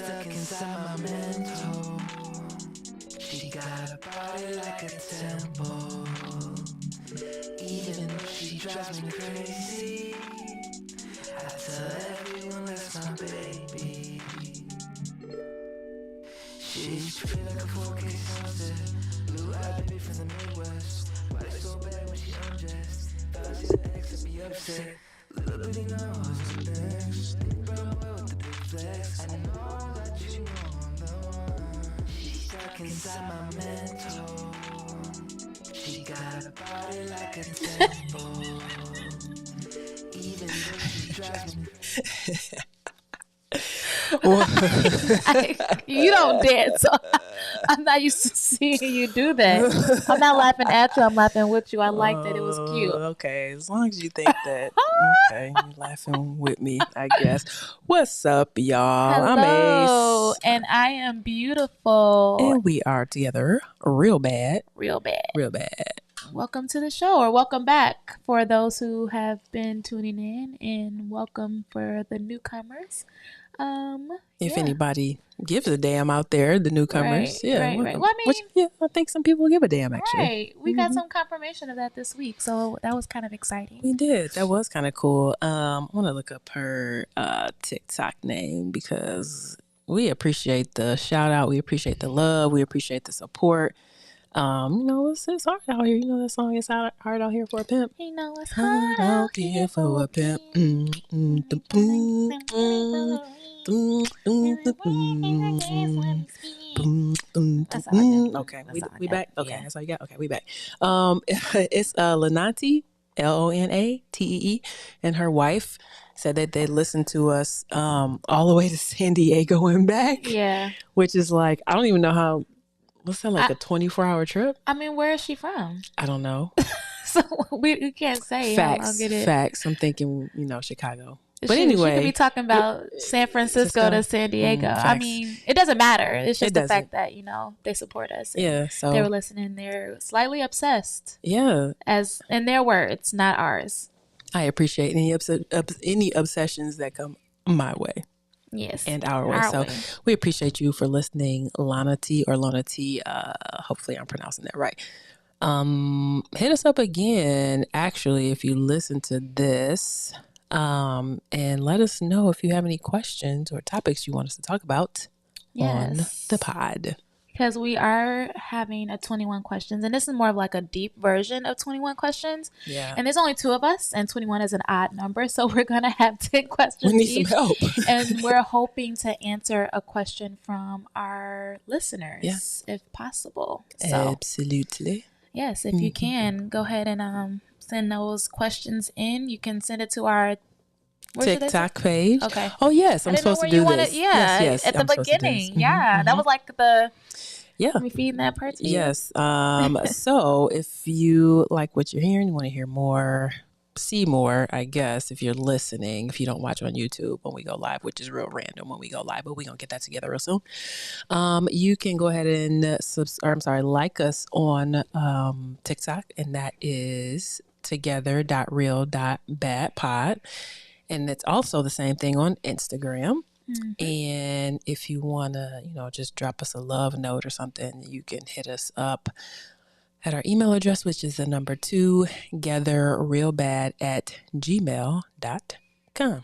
stuck inside my mental. She got a body like a temple. Even though she drives me crazy, I tell everyone that's my baby. She's pretty like a 4K sunset. Blue-eyed baby from the Midwest. Body so bad when she undressed. Thought I see the ex and be upset. Little bitty knows the things. Brown boy with the big flex. I know that you want the one. She's stuck inside my mental. She got a body like a temple. Even though she drives me. You don't dance, so I'm not used to seeing you do that. I'm not laughing at you, I'm laughing with you. I liked it. It was cute. Okay, as long as you think that. Okay, you're laughing with me, I guess. What's up, y'all? Hello, I'm Ace. and I am beautiful. And we are together real bad. Real bad. Real bad. Welcome to the show, or welcome back for those who have been tuning in, and welcome for the newcomers. If anybody gives a damn out there, the newcomers, right. Well, I mean, I think some people give a damn, actually. Right. We got some confirmation of that this week, so that was kind of exciting. We did. That was kind of cool. I want to look up her TikTok name because we appreciate the shout out. We appreciate the love. We appreciate the support. It's hard out here. You know that song, It's Hard Out Here for a Pimp. You know it's hard out here for a pimp. Okay, we back. Okay, that's all you got. Okay, we back. It's Lonatee, Lonatee, and her wife said that they listened to us all the way to San Diego and back. Yeah, which is like, I don't even know how. What's that, like a 24-hour trip? I mean, where is she from? I don't know. So we can't say. Facts. I'm thinking, Chicago. But she anyway, could be talking about San Francisco to San Diego. I mean, it doesn't matter. It's just the fact that they support us. Yeah, so they were listening. They're slightly obsessed. Yeah, as in their words, not ours. I appreciate any obsessions that come my way. Yes, and our way. So we appreciate you for listening, Lonatee or Lonatee. Hopefully, I'm pronouncing that right. Hit us up again. Actually, if you listen to this. And let us know if you have any questions or topics you want us to talk about on the pod. Because we are having a 21 questions, and this is more of like a deep version of 21 questions. Yeah. And there's only 2 of us, and 21 is an odd number, so we're going to have 10 questions. We need each, some help. And we're hoping to answer a question from our listeners, if possible. So, absolutely. Yes, if you can, go ahead and send those questions in. You can send it to our TikTok page. Okay. Oh yes, I'm supposed to do this. Yes, at the beginning. Yeah, that was like the. Yeah. Let me feed that part to you. Yes. So if you like what you're hearing, you want to hear more, see more, I guess, if you're listening, if you don't watch on YouTube when we go live, which is real random when we go live, but we're going to get that together real soon. You can go ahead and like us on TikTok, and that is together.real.badpod. And it's also the same thing on Instagram. Mm-hmm. And if you want to, just drop us a love note or something, you can hit us up at our email address, which is the number 2, togetherrealbad@gmail.com.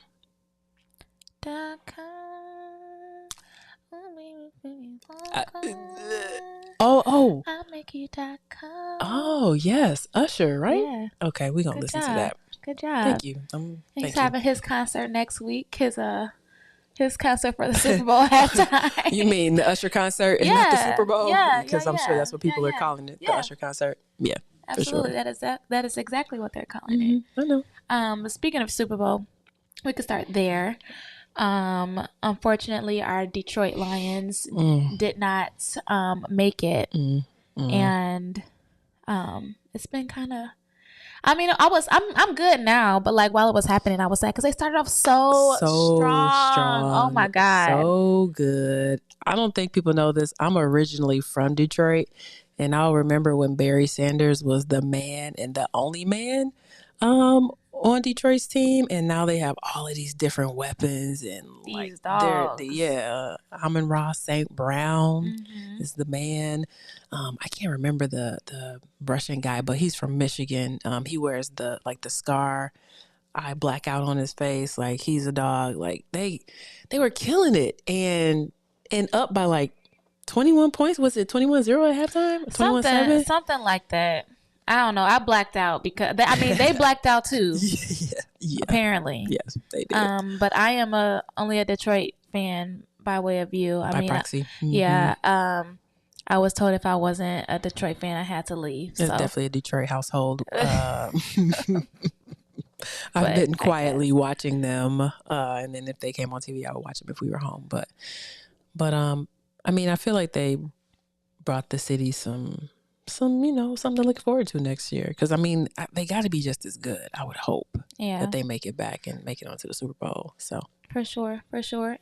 I'll make you .com. Oh, yes. Usher, right? Yeah. Okay, we're going to listen to that. Good job. Thank you. He's having his concert next week. His concert for the Super Bowl halftime. You mean the Usher concert and not the Super Bowl? Yeah. Because I'm sure that's what people are calling it, the Usher concert. Yeah, absolutely. For sure. That is exactly what they're calling it. I know. But speaking of Super Bowl, we could start there. Unfortunately, our Detroit Lions did not make it, and it's been kind of. I mean, I'm good now, but like while it was happening, I was sad because they started off so strong. Oh my God, so good. I don't think people know this. I'm originally from Detroit, and I'll remember when Barry Sanders was the man and the only man on Detroit's team, and now they have all of these different weapons and These they're dogs. Amon-Ra St. Brown is the man. I can't remember the Russian guy, but he's from Michigan. He wears the scar eye blackout on his face, like he's a dog. Like they were killing it and up by like 21 points. Was it 21-0 at halftime? 21-7? Something like that. I don't know. I blacked out because they blacked out too. Yeah. Apparently. Yes, they did. But I am only a Detroit fan by way of you. By proxy. Yeah. I was told if I wasn't a Detroit fan, I had to leave. It's so. definitely a Detroit household. I've been quietly watching them, and then if they came on TV, I would watch them if we were home. But I mean, I feel like they brought the city some something to look forward to next year. Because I mean, they got to be just as good. I would hope that they make it back and make it onto the Super Bowl. So for sure.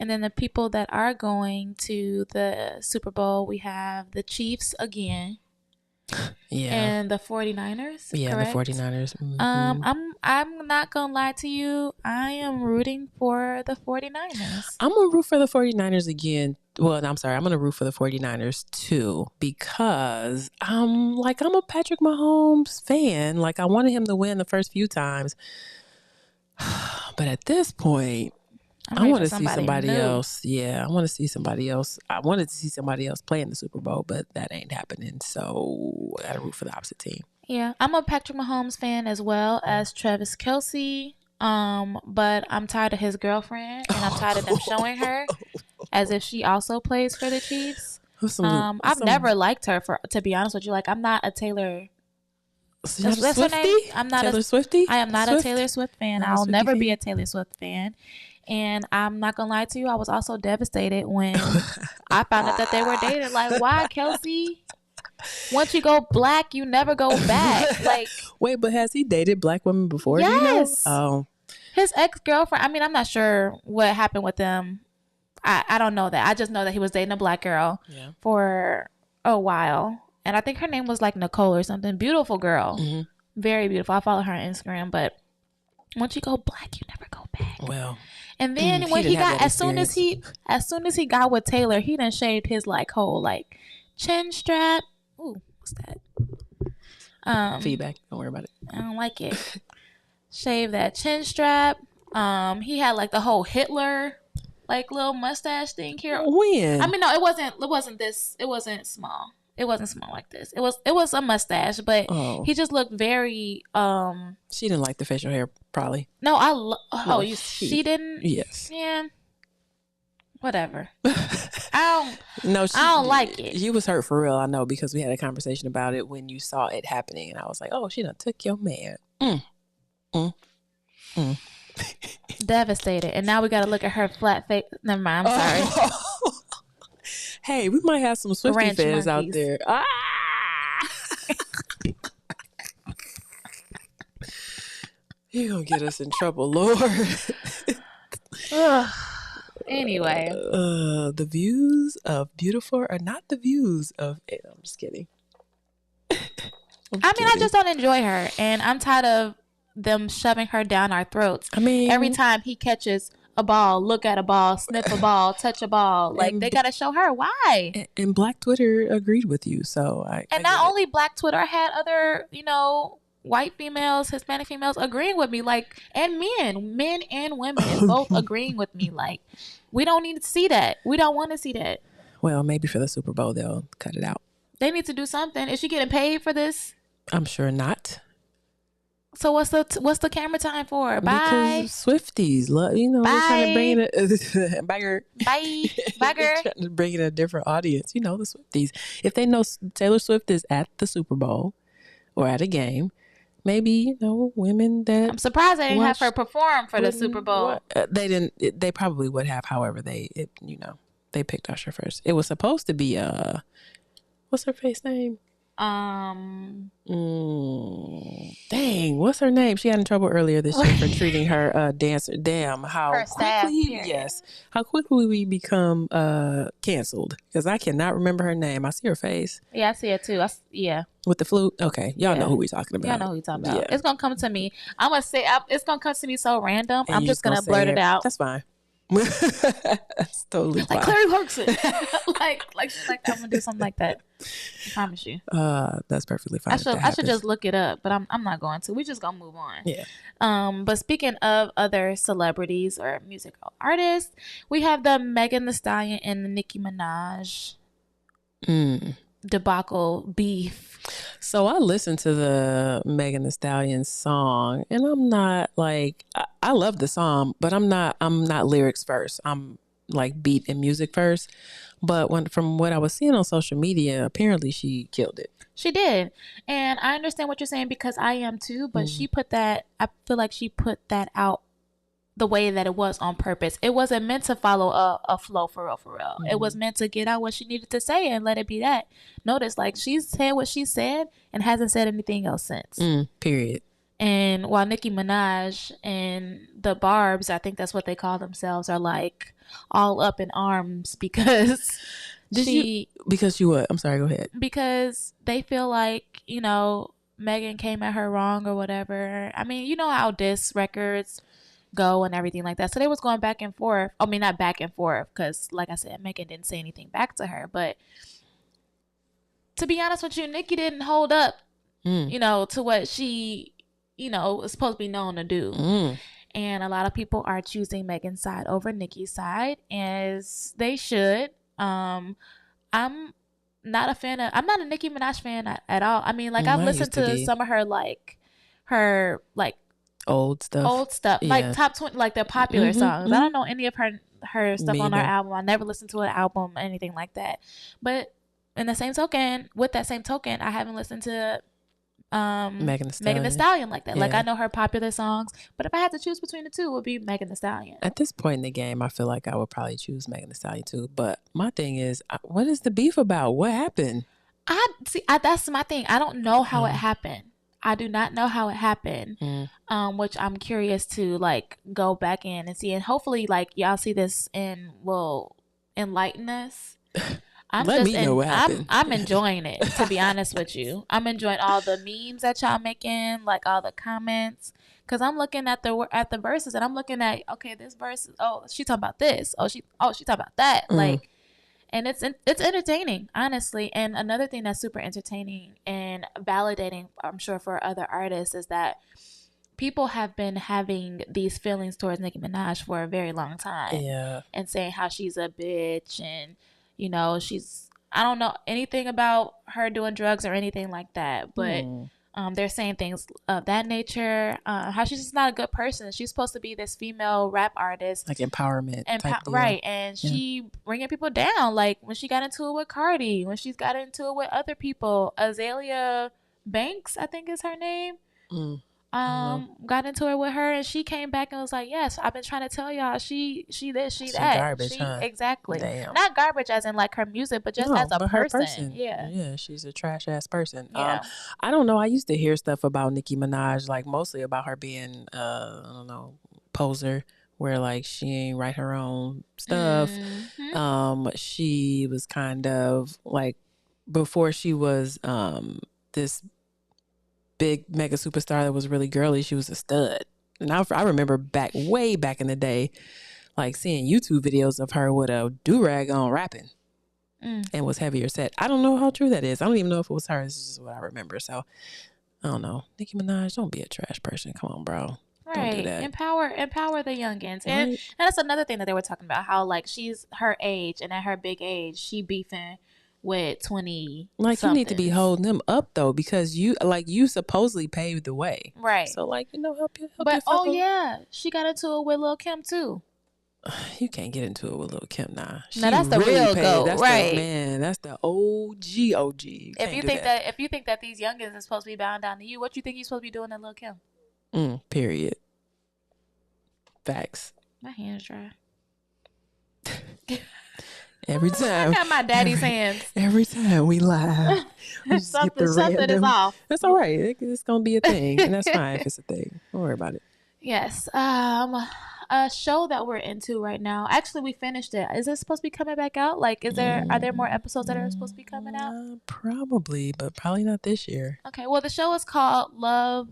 And then the people that are going to the Super Bowl, we have the Chiefs again. Yeah. And the 49ers. Yeah, correct? the 49ers. Mm-hmm. I'm not gonna lie to you. I am rooting for the 49ers. I'm gonna root for the 49ers again. Well, I'm sorry. I'm gonna root for the 49ers too, because I'm a Patrick Mahomes fan. Like, I wanted him to win the first few times. But at this point, I want to see somebody else. Yeah, I want to see somebody else. I wanted to see somebody else play in the Super Bowl, but that ain't happening. So I got to root for the opposite team. Yeah, I'm a Patrick Mahomes fan as well as Travis Kelce. But I'm tired of his girlfriend, and I'm tired of them showing her as if she also plays for the Chiefs. I've never liked her, to be honest with you. Like, I'm not a Taylor. That's her name. I'm not Taylor Swiftie. I am not a Taylor Swift fan. I'll never fan? be a Taylor Swift fan. And I'm not gonna lie to you, I was also devastated when I found out that they were dating. Like, why, Kelsey? Once you go black, you never go back. Like, wait, but has he dated black women before? Yes. Do you know? Oh, his ex-girlfriend. I mean, I'm not sure what happened with them. I don't know that. I just know that he was dating a black girl for a while, and I think her name was like Nicole or something. Beautiful girl, very beautiful. I follow her on Instagram. But once you go black, you never go back. Well. And then when he got, as soon as he got with Taylor, he done shaved his like whole like chin strap. Ooh, what's that? Feedback. Don't worry about it. I don't like it. Shave that chin strap. He had like the whole Hitler like little mustache thing here. When? I mean, no, it wasn't this. It wasn't small. It wasn't small like this. It was a mustache, but he just looked very. She didn't like the facial hair, probably. No, she didn't. Yes. Yeah. Whatever. I don't like it. You was hurt for real, I know, because we had a conversation about it when you saw it happening, and I was like, "Oh, she done took your man." Devastated, and now we got to look at her flat face. Never mind. I'm sorry. Hey, we might have some Swiftie fans out there. You're going to get us in trouble, Lord. Anyway. The views of Beautifulll are not the views of... I'm just kidding. I just don't enjoy her, and I'm tired of them shoving her down our throats. I mean... Every time he catches a ball, look at a ball, sniff a ball, touch a ball. Like, they got to show her why. And Black Twitter agreed with you, so not only Black Twitter, I had other, white females, Hispanic females agreeing with me, like, and men and women both agreeing with me. Like, we don't need to see that. We don't want to see that. Well, maybe for the Super Bowl, they'll cut it out. They need to do something. Is she getting paid for this? I'm sure not. So what's the camera time for? Bye. Because Swifties, they're trying to bring in Bye. Trying to bring in a different audience. The Swifties. If they know Taylor Swift is at the Super Bowl or at a game, maybe women that I'm surprised they didn't have her perform for the Super Bowl. They didn't. They probably would have. However, they picked Usher first. It was supposed to be what's her face name? Dang, what's her name? She got in trouble earlier this year for treating her dancer. Damn, her staff. Period. How quickly we become canceled? Because I cannot remember her name. I see her face. Yeah, I see it too. Yeah. With the flute. Okay, y'all know who we talking about. Y'all know who you talking about. It's gonna come to me. I'm gonna say it's gonna come to me so random. And I'm just gonna blurt it out. That's fine. That's totally fine. Like Clary Clarkson. like I'm gonna do something like that. I promise you. That's perfectly fine. I should just look it up, but I'm not going to. We just gonna move on. Yeah. But speaking of other celebrities or musical artists, we have the Megan The Stallion and the Nicki Minaj debacle beef. So I listened to the Megan The Stallion song, and I'm not like I love the song, but I'm not lyrics first. I'm like beat and music first. But from what I was seeing on social media, apparently she killed it. She did, and I understand what you're saying because I am too. But she put that. I feel like she put that out the way that it was on purpose. It wasn't meant to follow a flow for real. It was meant to get out what she needed to say and let it be that. Notice, like, she's said what she said and hasn't said anything else since. Period. And while Nicki Minaj and the Barbs, I think that's what they call themselves, are like all up in arms because because you what? I'm sorry, go ahead. Because they feel like, you know, Megan came at her wrong or whatever. I mean, you know how diss records go and everything like that. So they was going back and forth. I mean, not back and forth because, like I said, Megan didn't say anything back to her. But to be honest with you, Nicki didn't hold up, you know, to what she, you know, was supposed to be known to do. And a lot of people are choosing Megan's side over Nicki's side, as they should. I'm not a fan of. I'm not a Nicki Minaj fan at all. I mean, like I've listened to some of her old stuff, like top 20, like the popular songs. I don't know any of her stuff on her album. I never listened to an album or anything like that. But with that same token, I haven't listened to Megan The Stallion like that. Like I know her popular songs, but if I had to choose between the two, it would be Megan The Stallion. At this point in the game, I feel like I would probably choose Megan The Stallion too. But my thing is, what is the beef about? What happened? That's my thing. I don't know how it happened. I do not know how it happened, which I'm curious to like go back in and see, and hopefully like y'all see this and will enlighten us. Let me know what happened. I'm enjoying it, to be honest with you. I'm enjoying all the memes that y'all making, like all the comments, because I'm looking at the verses and I'm looking at, okay, this verse, oh, she talking about this, she talking about that, like. And it's entertaining, honestly. And another thing that's super entertaining and validating, I'm sure, for other artists is that people have been having these feelings towards Nicki Minaj for a very long time. Yeah. And saying how she's a bitch and, you know, I don't know anything about her doing drugs or anything like that. But they're saying things of that nature. How she's just not a good person. She's supposed to be this female rap artist, like empowerment, right? And she bringing people down. Like when she got into it with Cardi, when she's got into it with other people, Azalea Banks, I think is her name. Got into it with her, and she came back and was like, "Yes, I've been trying to tell y'all, she this, she that, garbage, huh? Exactly. Damn. Not garbage as in like her music, but just as a person. Yeah, she's a trash ass person. Yeah. I don't know. I used to hear stuff about Nicki Minaj, like mostly about her being, I don't know, poser, where like she ain't write her own stuff. She was kind of like before she was this big mega superstar that was really girly, she was a stud. And I remember way back in the day, like seeing YouTube videos of her with a do-rag on rapping and was heavier set. I don't know how true that is. I don't even know if it was her. This is what I remember. So I don't know. Nicki Minaj, don't be a trash person. Come on, bro. Right. Don't do that. Empower the youngins. And that's another thing that they were talking about, how like she's her age and at her big age, she beefing with 20 like you need to be holding them up though, because you supposedly paved the way, right? So like, you know, help but yeah, she got into it with Lil Kim too. You can't get into it with Lil Kim now. No, that's the really real goat, that's right? That's the OG. If you think that these youngins are supposed to be bound down to you, what you think you're supposed to be doing to Lil Kim? Period. Facts. My hands dry. Every time. I got my daddy's hands. Every time we live, we just get the Something is random. off. That's all right. It's going to be a thing. And that's fine if it's a thing. Don't worry about it. Yes. A show that we're into right now. Actually, we finished it. Is it supposed to be coming back out? Like, are there more episodes that are supposed to be coming out? Probably, but probably not this year. Okay. Well, the show is called Love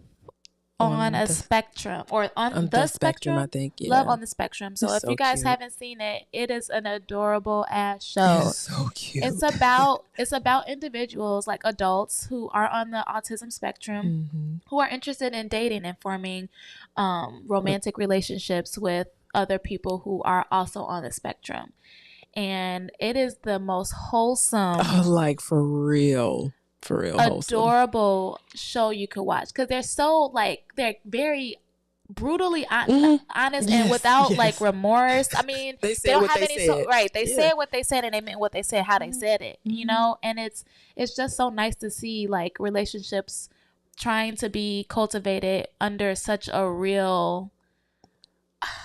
on a Spectrum, or on the spectrum, I think. Yeah. Love on the Spectrum. So if you guys cute. haven't seen it, it is an adorable ass show. It's so cute. It's about individuals, like adults who are on the autism spectrum, who are interested in dating and forming romantic relationships with other people who are also on the spectrum. And it is the most wholesome, like for real adorable show you could watch, because they're very brutally honest and without like remorse. I mean, they don't have any they said what they said, and they meant what they said, how they said it, you know. And it's just so nice to see like relationships trying to be cultivated under such a real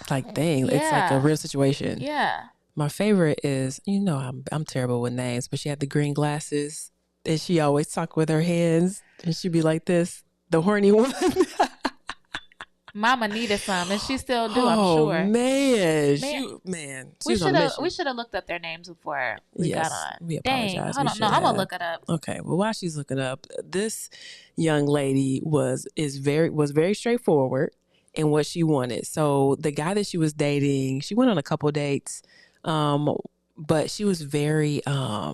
thing. It's like a real situation. Yeah. My favorite is, I'm terrible with names, but she had the green glasses. And she always talk with her hands, and she'd be like this, the horny one. Mama needed some, and she still do. I'm sure. Man, we should have looked up their names before we got on. We apologize. Hold on, I'm gonna look it up. Okay, well, while she's looking up, this young lady was very straightforward in what she wanted. So the guy that she was dating, she went on a couple dates, but she was very I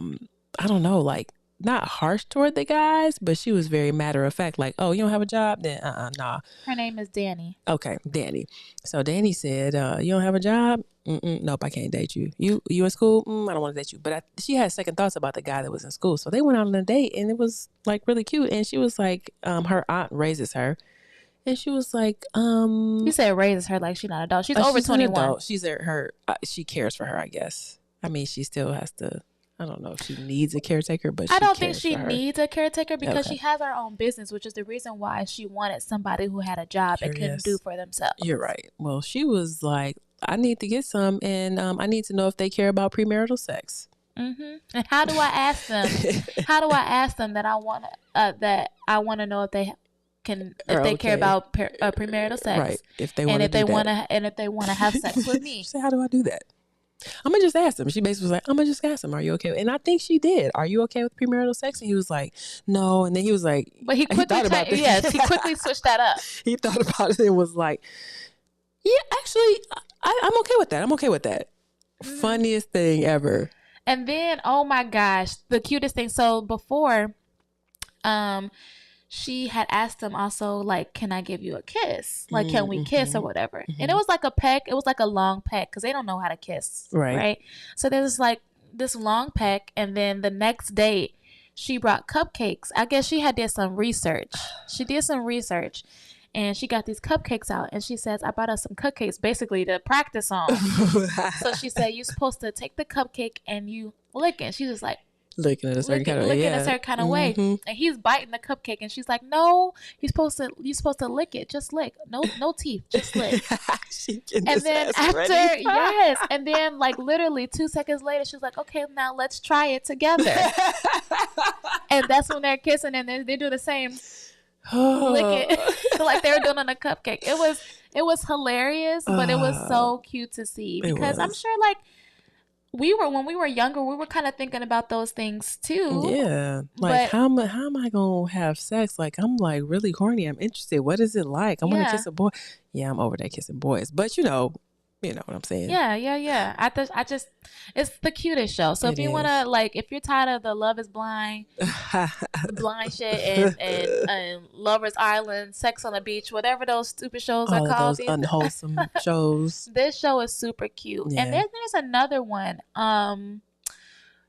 don't know, like, not harsh toward the guys, but she was very matter of fact, like, oh, you don't have a job? Then nah. Her name is Danny. Okay, Danny. So Danny said, you don't have a job? Nope, I can't date you. You in school? I don't want to date you. But she had second thoughts about the guy that was in school. So they went out on a date, and it was like really cute. And she was like, her aunt raises her. And she was like, You said raises her like she's not an adult. She's over 21. She's she cares for her, I guess. I mean, she still has to, I don't know if she needs a caretaker, but I don't think she needs a caretaker, because she has her own business, which is the reason why she wanted somebody who had a job and couldn't do for themselves. You're right. Well, she was like, I need to get some, and I need to know if they care about premarital sex. And how do I ask them? That I want to know if they care about premarital sex, right? If they want to have sex with me. She said, how do I do that? I'm gonna just ask him. She basically was like, I'm gonna just ask him, are you okay? And I think she did. Are you okay with premarital sex? And he was like, no. And then he was like, but he quickly he quickly switched that up. He thought about it and was like, yeah, actually, I'm okay with that. I'm okay with that. Funniest thing ever. And then, oh my gosh, the cutest thing. So before, she had asked him also, like, can I give you a kiss? Like, can we kiss or whatever? And it was like a peck. It was like a long peck, because they don't know how to kiss. Right. So there's like this long peck. And then the next date, she brought cupcakes. I guess she did some research. And she got these cupcakes out. And she says, I brought us some cupcakes basically to practice on. So she said, you're supposed to take the cupcake and you lick it. She's just like, looking at a certain kind of way. And he's biting the cupcake, and she's like, no, you're supposed to lick it. Just lick. No teeth. Just lick. And then and then like literally 2 seconds later, she's like, okay, now let's try it together. And that's when they're kissing, and they do the same lick it like they were doing on a cupcake. It was hilarious, but it was so cute to see, because I'm sure like when we were younger, we were kind of thinking about those things too. Yeah. Like, how am I going to have sex? Like, I'm like really horny. I'm interested. What is it like? I want to kiss a boy. Yeah, I'm over there kissing boys. But you know what I'm saying? Yeah. I just, it's the cutest show. So if you want to, like, if you're tired of the Love is Blind, blind shit, and Lover's Island, Sex on the Beach, whatever those stupid shows are called. Those unwholesome shows. This show is super cute. Yeah. And there's another one.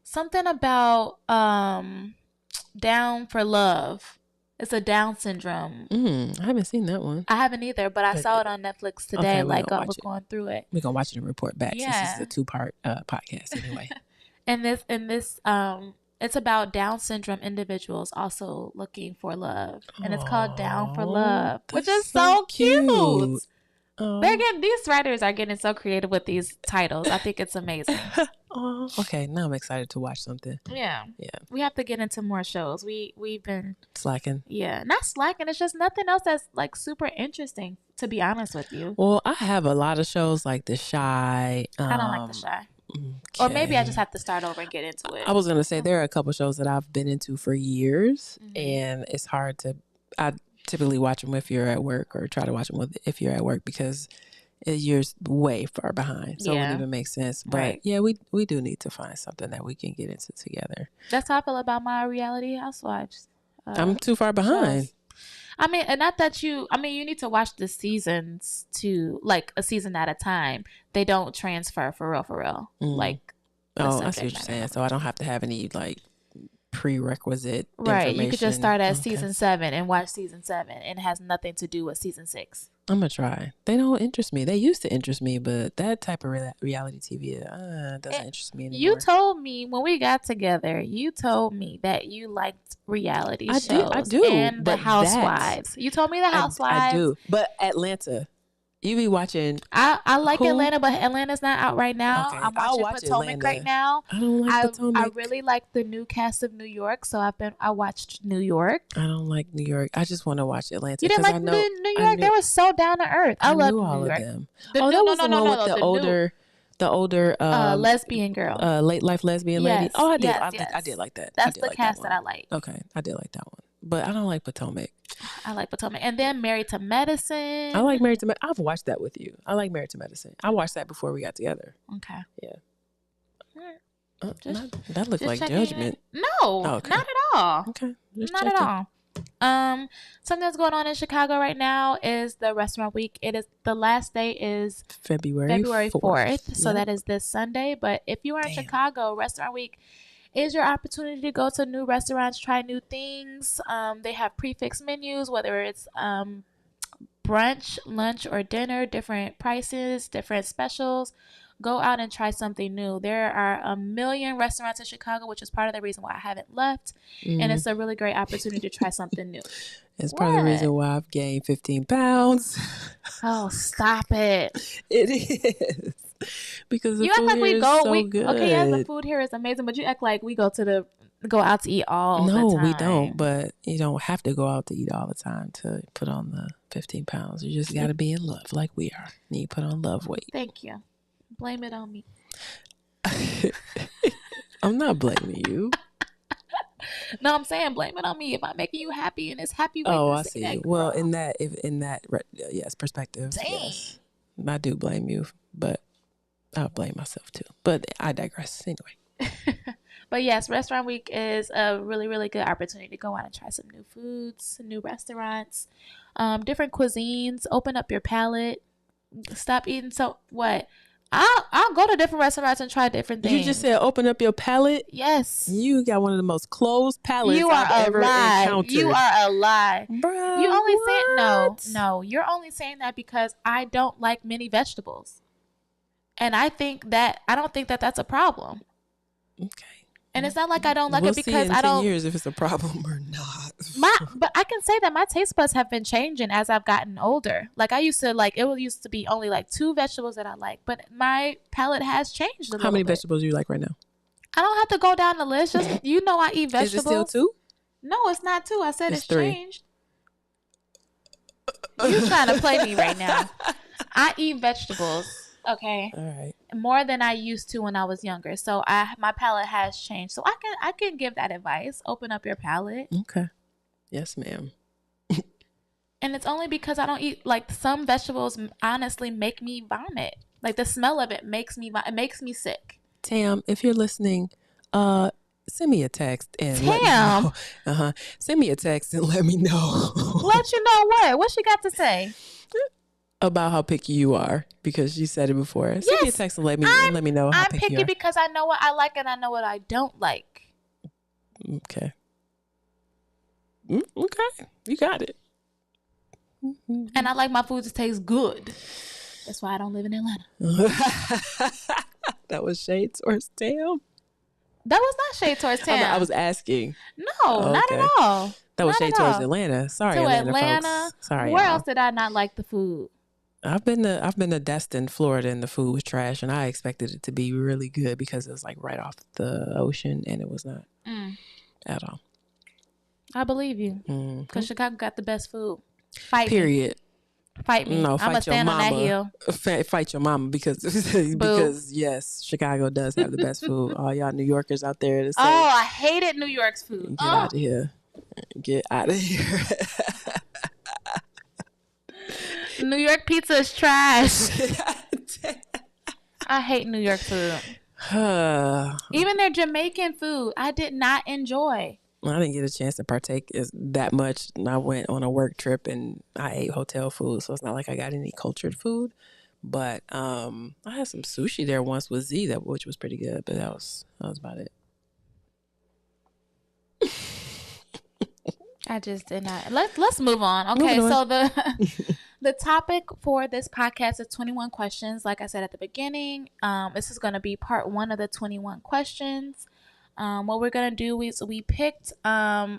Something about Down for Love. It's a Down syndrome. I haven't seen that one. I haven't either, but I saw it on Netflix today. I was going through it. We're gonna watch it and report back. Since this is a 2-part podcast anyway. and this it's about Down syndrome individuals also looking for love, and it's called Down for Love, which is so cute. These writers are getting so creative with these titles. I think it's amazing. Oh, okay. Now I'm excited to watch something. Yeah. We have to get into more shows. We've been slacking. Yeah, not slacking. It's just nothing else that's like super interesting, to be honest with you. Well, I have a lot of shows like The Shy. I don't like The Shy. Okay. Or maybe I just have to start over and get into it. I was gonna say there are a couple shows that I've been into for years, and it's hard to. I typically watch them if you're at work, or try to watch them if you're at work, because you're way far behind, so it wouldn't even make sense. But yeah, we do need to find something that we can get into together. That's how I feel about my reality housewives. I'm too far behind. Shows. I mean, and not that you need to watch the seasons to like a season at a time. They don't transfer for real. Like, I see what you're saying. So I don't have to have any like prerequisite information. You could just start at season 7 and watch season 7, and it has nothing to do with season 6. I'm gonna try. They don't interest me. They used to interest me, but that type of reality TV doesn't interest me anymore. You told me when we got together, you told me that you liked reality shows. I do. And the Housewives. You told me the Housewives. I do. But Atlanta, you be watching. I like Atlanta, but Atlanta's not out right now. Okay, I'm watching Potomac right now. I don't like Potomac. I really like the new cast of New York, so I watched New York. I don't like New York. I I just want to watch Atlanta. You didn't like New York? They were so down to earth. I love all New York. Of them. That was the one with the older lesbian girl, late life lesbian lady. Oh, I did. Yes. I did like that. That's the cast that I like. Okay, I did like that one, but I don't like Potomac. I like Potomac. And then Married to Medicine. I like Married to Medicine. I've watched that with you. I like Married to Medicine. I watched that before we got together. Okay. Yeah. That looked like judgment. No, not at all. Okay. Not at all. Something that's going on in Chicago right now is the Restaurant Week. The last day is February 4th. So that is this Sunday. But if you are in Chicago, Restaurant Week is your opportunity to go to new restaurants, try new things. They have prefix menus, whether it's brunch, lunch, or dinner, different prices, different specials. Go out and try something new. There are a million restaurants in Chicago, which is part of the reason why I haven't left. And it's a really great opportunity to try something new. It's part of the reason why I've gained 15 pounds. Oh, stop it. It is. Because the you act food like we here go. is so good. Okay, yeah, the food here is amazing, but you act like we go out to eat all the time. No, we don't. But you don't have to go out to eat all the time to put on the 15 pounds. You just got to be in love like we are. And you put on love weight. Thank you. Blame it on me. I'm not blaming you. No, I'm saying blame it on me if I'm making you happy and it's happy. Oh, I see. Well, in that perspective, dang. Yes, I do blame you, but I'll blame myself too. But I digress anyway. But yes, Restaurant Week is a really, really good opportunity to go out and try some new foods, new restaurants, different cuisines. Open up your palate. Stop eating what. I'll go to different restaurants and try different things. You just said open up your palate? Yes. You got one of the most closed palates I've ever encountered. You are a lie. Bruh, you only say no. You're only saying that because I don't like many vegetables. And I don't think that that's a problem. Okay. And it's not like I don't like it because see in I don't 10 years if it's a problem or not. But I can say that my taste buds have been changing as I've gotten older. Like I used to used to be only like 2 vegetables that I like, but my palate has changed a little bit. How many vegetables do you like right now? I don't have to go down the list. Just I eat vegetables. Is it still 2? No, it's not 2. I said it's 3. changed. You trying to play me right now? I eat vegetables. Okay. All right. More than I used to when I was younger. So my palate has changed. So I can give that advice. Open up your palate. Okay. Yes, ma'am. And it's only because I don't eat like some vegetables honestly make me vomit. Like the smell of it makes me sick. Tam, if you're listening, send me a text and Tam. let me know. Send me a text and let me know. Let you know what? What she got to say? About how picky you are, because you said it before. Send me a text and let me know how picky you are. I'm picky because I know what I like and I know what I don't like. Okay. Okay. You got it. And I like my food to taste good. That's why I don't live in Atlanta. That was shade towards Tam? That was not shade towards Tam. I was asking. No, not at all. That was shade towards Atlanta. Sorry, to Atlanta folks. Sorry, where y'all. else did I not like the food? I've been to Destin, Florida, and the food was trash, and I expected it to be really good because it was like right off the ocean, and it was not at all. I believe you, because Chicago got the best food. Fight Period. me. Fight me. No, I'm gonna fight your stand on that mama. hill. Fight your mama because yes, Chicago does have the best food. All y'all New Yorkers out there to say, Oh, I hated New York's food. get out of here. Get out of here. New York pizza is trash. I hate New York food. Even their Jamaican food, I did not enjoy. I didn't get a chance to partake that much. I went on a work trip and I ate hotel food, so it's not like I got any cultured food. But I had some sushi there once with Z, which was pretty good, but that was about it. I just did not. Let's move on. Okay, so the topic for this podcast is 21 questions. Like I said at the beginning, this is going to be part 1 of the 21 questions. What we're going to do is we picked,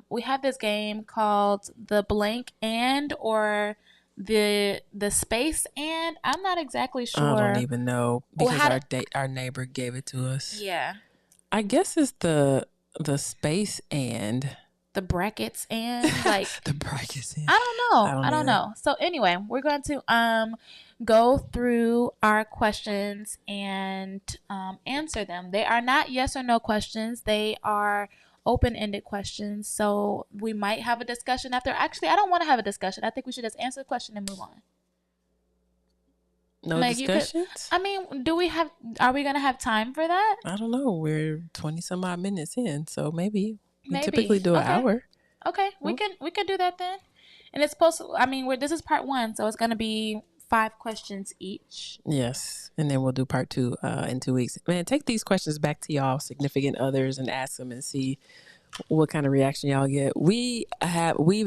we have this game called the blank and or the space and. I'm not exactly sure. I don't even know because our neighbor gave it to us. Yeah. I guess it's the space and the brackets and like the brackets and. I don't know. So anyway, we're going to go through our questions and answer them. They are not yes or no questions. They are open-ended questions. So we might have a discussion after. Actually, I don't want to have a discussion. I think we should just answer the question and move on. No discussions? Are we going to have time for that? I don't know. We're 20 some odd minutes in, so maybe. We typically do an hour. Okay, we can do that then. And it's supposed to, this is part 1, so it's going to be 5 questions each. Yes, and then we'll do part 2 in 2 weeks. Man, take these questions back to y'all significant others and ask them and see what kind of reaction y'all get. We've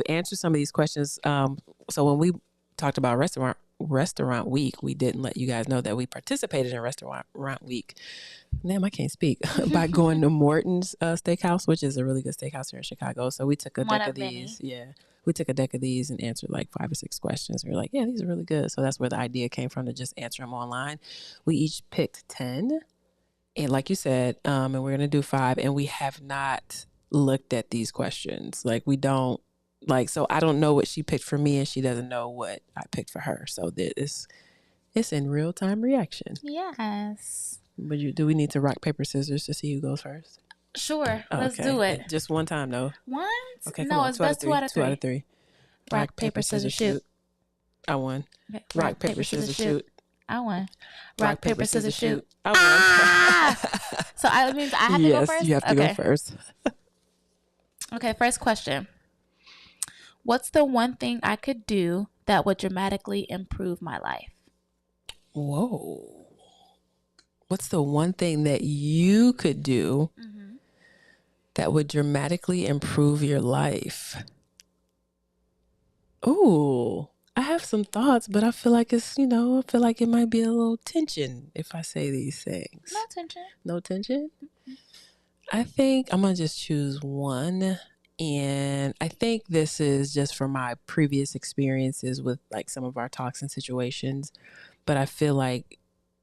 answered some of these questions. So when we talked about restaurant week, we didn't let you guys know that we participated in restaurant week. Damn, I can't speak. By going to Morton's Steakhouse, which is a really good steakhouse here in Chicago. So we took a deck of these. Yeah, we took a deck of these and answered like 5 or 6 questions. We were like, yeah, these are really good. So that's where the idea came from, to just answer them online. We each picked 10, and like you said, and we're gonna do 5. And we have not looked at these questions. Like we don't. So I don't know what she picked for me, and she doesn't know what I picked for her. So it's in real time reaction. Yes. But do we need to rock, paper, scissors to see who goes first? Sure. Let's do it. Just one time, though. Once? Okay, no, it's best 2 out of 3. 2 out of 3. Rock, paper, scissors, shoot. I won. Rock, paper, scissors, shoot. I won. Rock, paper, scissors, shoot. I won. So that means I have to go first? Yes, you have to go first. Okay, first question. What's the one thing I could do that would dramatically improve my life? Whoa. What's the one thing that you could do that would dramatically improve your life? Ooh, I have some thoughts, but I feel like I feel like it might be a little tension if I say these things. No tension. No tension? Mm-hmm. I think I'm going to just choose one. And I think this is just from my previous experiences with like some of our talks and situations. But I feel like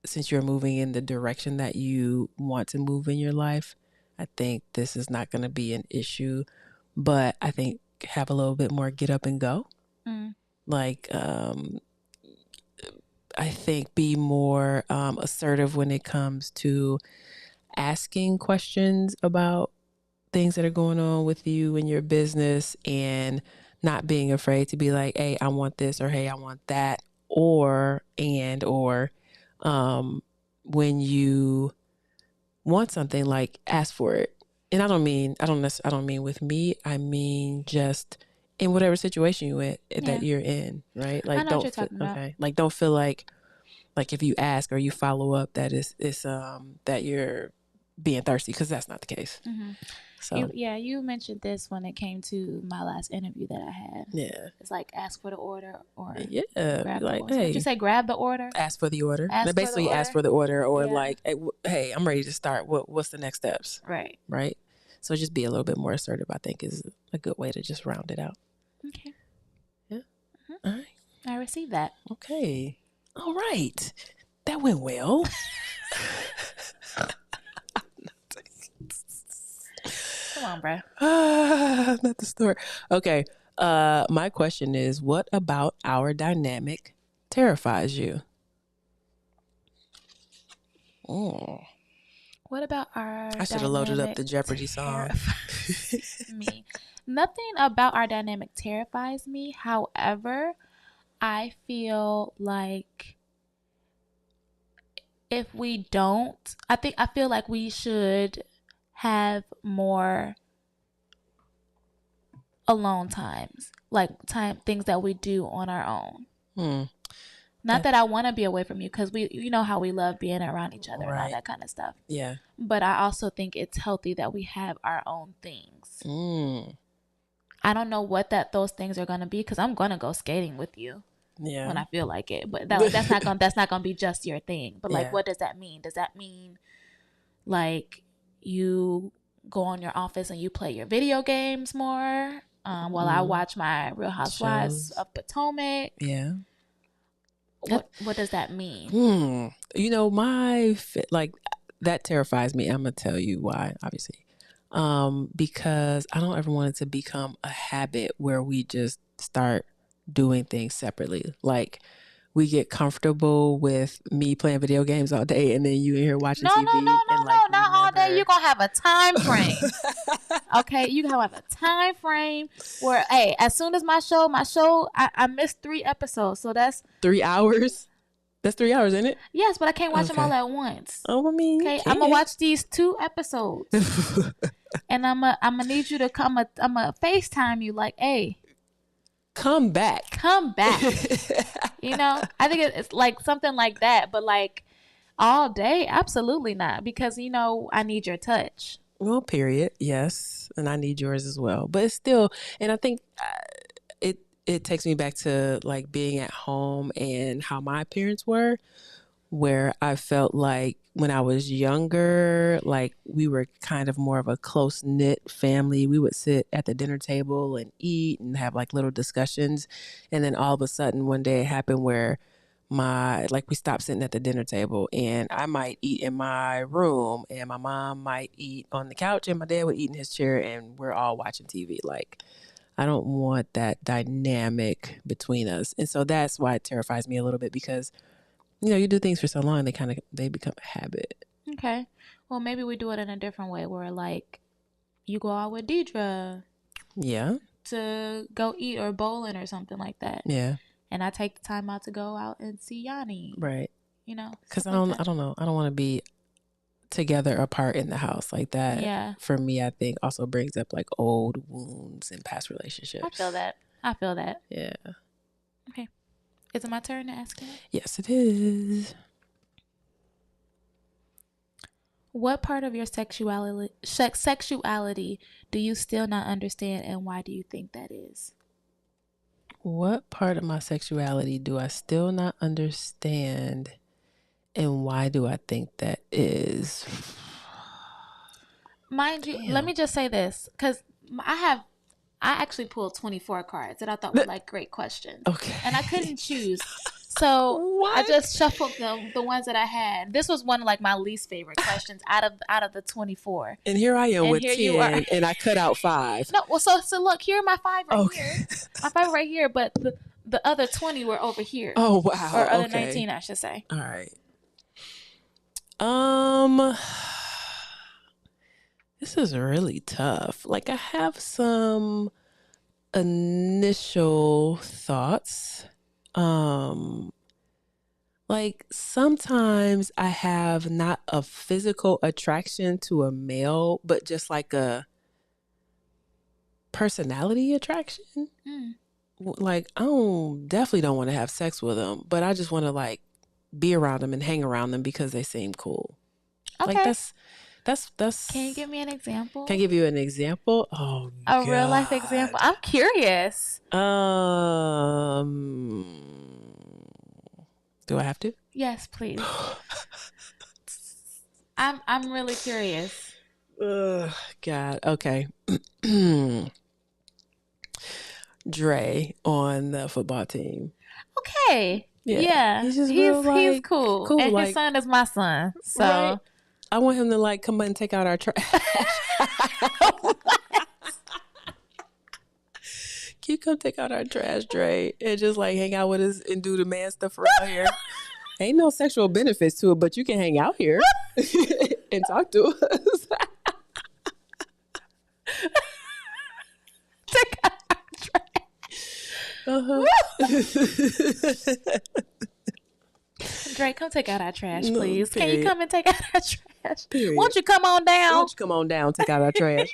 since you're moving in the direction that you want to move in your life, I think this is not going to be an issue. But I think have a little bit more get up and go. Like, I think be more assertive when it comes to asking questions about things that are going on with you and your business, and not being afraid to be like, hey, I want this, or hey, I want that, or when you want something, like ask for it. And I don't mean with me, I mean just in whatever situation that you're in, right? Like, I know what you're talking about. Okay. Like, don't feel like if you ask or you follow up that it's that you're being thirsty, because that's not the case. So you mentioned this when it came to my last interview that I had. Yeah, it's like ask for the order, or grab like, hey, did you say grab the order? Ask for the order. Basically, ask for the order, or like, hey, I'm ready to start. What's the next steps? Right. So just be a little bit more assertive, I think, is a good way to just round it out. Okay. Yeah. All right. I received that. Okay. All right. That went well. Come on, bro. Not the story. Okay. My question is, what about our dynamic terrifies you? Oh, What about our I should have loaded up the dynamic Jeopardy song. terrifies me? Nothing about our dynamic terrifies me. However, I feel like if we don't, I feel like we should have more alone times, like things that we do on our own. Not that I want to be away from you, because you know how we love being around each other and all that kind of stuff. Yeah. But I also think it's healthy that we have our own things. I don't know what those things are gonna be, because I'm gonna go skating with you. Yeah. When I feel like it, but that's not gonna be just your thing. But like, what does that mean? Does that mean like you go on your office and you play your video games more, while I watch my Real Housewives of Potomac? Yeah. What does that mean? You know, like that terrifies me. I'm gonna tell you why, obviously. Because I don't ever want it to become a habit where we just start doing things separately. Like we get comfortable with me playing video games all day, and then you in here watching TV. No, like, not all day. You're gonna have a time frame. Okay, you gonna have a time frame where, hey, as soon as my show, I missed 3 episodes, so that's 3 hours. That's 3 hours, isn't it? Yes, but I can't watch them all at once. Oh, I mean, okay, I'm gonna watch these 2 episodes, and I'm gonna need you to come. I'm gonna FaceTime you, like, hey, come back. You know, I think it's like something like that, but like all day, absolutely not, because you know I need your touch. Well, period. Yes, and I need yours as well. But it's still, and I think it takes me back to like being at home and how my parents were, where I felt like when I was younger, like we were kind of more of a close knit family. We would sit at the dinner table and eat and have like little discussions, and then all of a sudden one day it happened where we stopped sitting at the dinner table, and I might eat in my room and my mom might eat on the couch and my dad would eat in his chair, and we're all watching TV. Like, I don't want that dynamic between us. And so that's why it terrifies me a little bit, because, you know, you do things for so long, they become a habit. Okay. Well, maybe we do it in a different way, where like you go out with Deidre. Yeah. To go eat or bowling or something like that. Yeah. And I take the time out to go out and see Yanni. Right. You know. Because I don't know. I don't want to be together apart in the house like that. Yeah. For me, I think also brings up like old wounds and past relationships. I feel that. Yeah. Okay. Is it my turn to ask you? Yes, it is. What part of your sexuality do you still not understand, and why do you think that is? What part of my sexuality do I still not understand, and why do I think that is? Mind you, let me just say this, because I actually pulled 24 cards that I thought were like great questions. Okay. And I couldn't choose. So I just shuffled the ones that I had. This was one of like my least favorite questions out of the 24. And here I am with 10, and I cut out 5. No, well, so look, here are my 5 right here. My 5 right here, but the other 20 were over here. Oh, wow. Or other 19, I should say. All right. This is really tough. Like, I have some initial thoughts. Like sometimes I have not a physical attraction to a male, but just like a personality attraction. Like, I definitely don't want to have sex with them, but I just want to like be around them and hang around them because they seem cool. Okay. Like that's. Can you give me an example? Can I give you an example? Oh, a real life example. I'm curious. Do I have to? Yes, please. I'm really curious. God. Okay. Dre on the football team. Okay. Yeah, he's just real he's like cool. cool. And like, his son is my son. So right? I want him to like come and take out our trash. Can you come take out our trash, Dre, and just like hang out with us and do the man stuff around here? Ain't no sexual benefits to it, but you can hang out here and talk to us. take out our trash. Dre, come take out our trash, please. Can you come and take out our trash? Period. Won't you come on down? Why don't you come on down, take out our trash?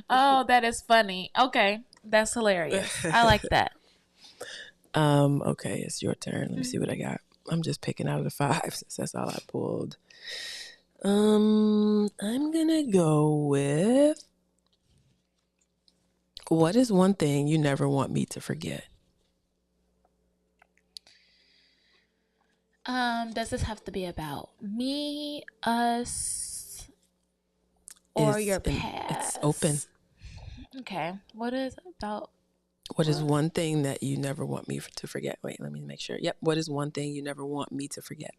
Oh, that is funny. Okay, that's hilarious. I like that. Okay, it's your turn. Let me see what I got. I'm just picking out of the 5 since that's all I pulled. I'm gonna go with, what is one thing you never want me to forget? Does this have to be about me, us, or your past? It's open. Okay. What is about? What is one thing that you never want me to forget? Wait, let me make sure. Yep. What is one thing you never want me to forget?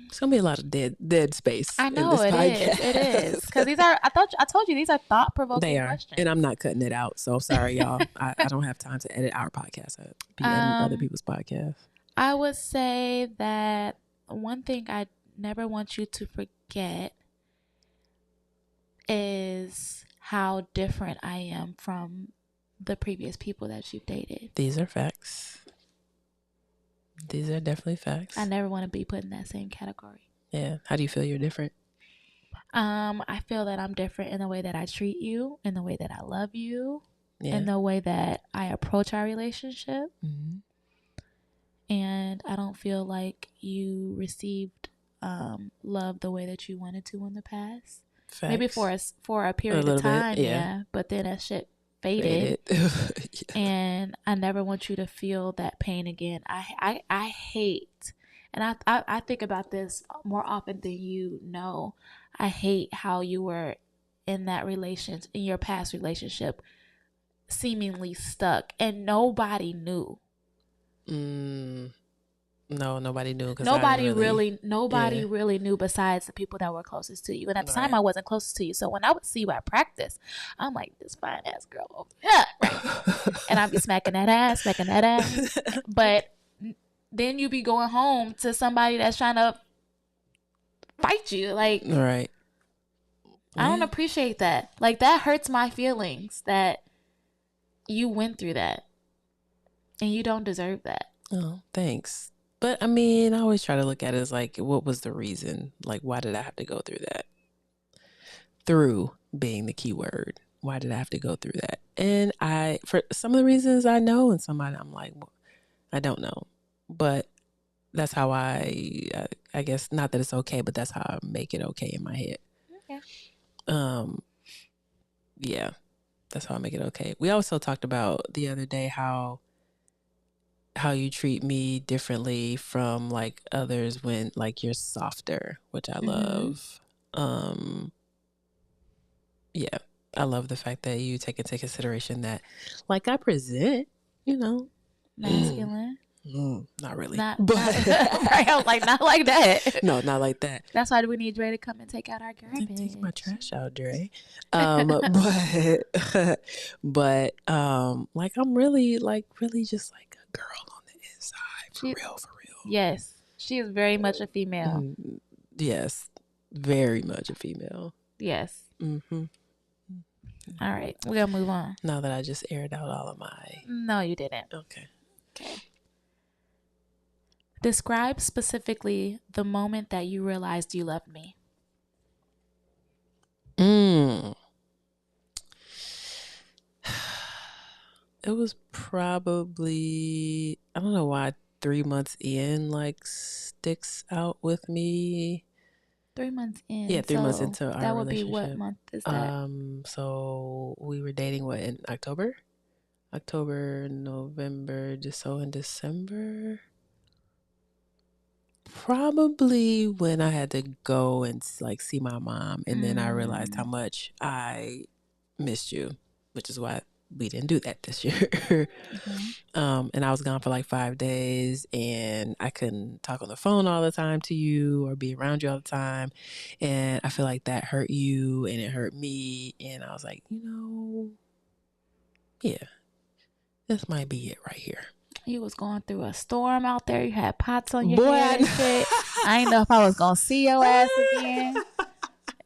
It's gonna be a lot of dead space. I know in this podcast. It is because these are. I told you these are thought provoking questions. And I'm not cutting it out. So sorry, y'all. I don't have time to edit our podcast. I'd be editing other people's podcasts. I would say that one thing I never want you to forget is how different I am from the previous people that you've dated. These are facts. These are definitely facts. I never want to be put in that same category. Yeah. How do you feel you're different? I feel that I'm different in the way that I treat you, in the way that I love you, Yeah. in the way that I approach our relationship. Mm-hmm. And I don't feel like you received love the way that you wanted to in the past. Facts. Maybe for a period of time, yeah. But then that shit faded. Yes. And I never want you to feel that pain again. I hate, and I think about this more often than you know. I hate how you were in your past relationship, seemingly stuck, and nobody knew. No, nobody knew. Nobody really knew besides the people that were closest to you. And at the time, I wasn't closest to you. So when I would see you at practice, I'm like, this fine ass girl over there. Right? And I'd be smacking that ass. But then you be going home to somebody that's trying to fight you. Like, right. I don't appreciate that. Like, that hurts my feelings that you went through that. And you don't deserve that. Oh, thanks. But I mean, I always try to look at it as like, what was the reason? Like, why did I have to go through that? Through being the key word. Why did I have to go through that? And for some of the reasons I know, and some I'm like, well, I don't know. But that's how I guess, not that it's okay, but that's how I make it okay in my head. Okay. Yeah, that's how I make it okay. We also talked about the other day how you treat me differently from like others when like you're softer, which I love. Yeah, I love the fact that you take into consideration that like I present, masculine. Not really. But right, I was like, not like that. No, not like that. That's why we need Dre to come and take out our garbage. Take my trash out, Dre. But like I'm really just like a girl on the inside. For real. Yes. She is very much a female. Yes. Very much a female. Yes. Mm-hmm. All right. We're going to move on. Now that I just aired out all of my... No, you didn't. Okay. Describe specifically the moment that you realized you loved me. It was probably, I don't know why 3 months in like sticks out with me. 3 months in. Yeah, 3 months into our relationship. That would be what month is that? So we were dating in October, November, in December. Probably when I had to go and like see my mom, and then I realized how much I missed you, which is why we didn't do that this year. And I was gone for like 5 days, and I couldn't talk on the phone all the time to you or be around you all the time. And I feel like that hurt you and it hurt me. And I was like, yeah, this might be it right here. You was going through a storm out there. You had pots on your Boy, head and shit. I didn't know if I was going to see your ass again.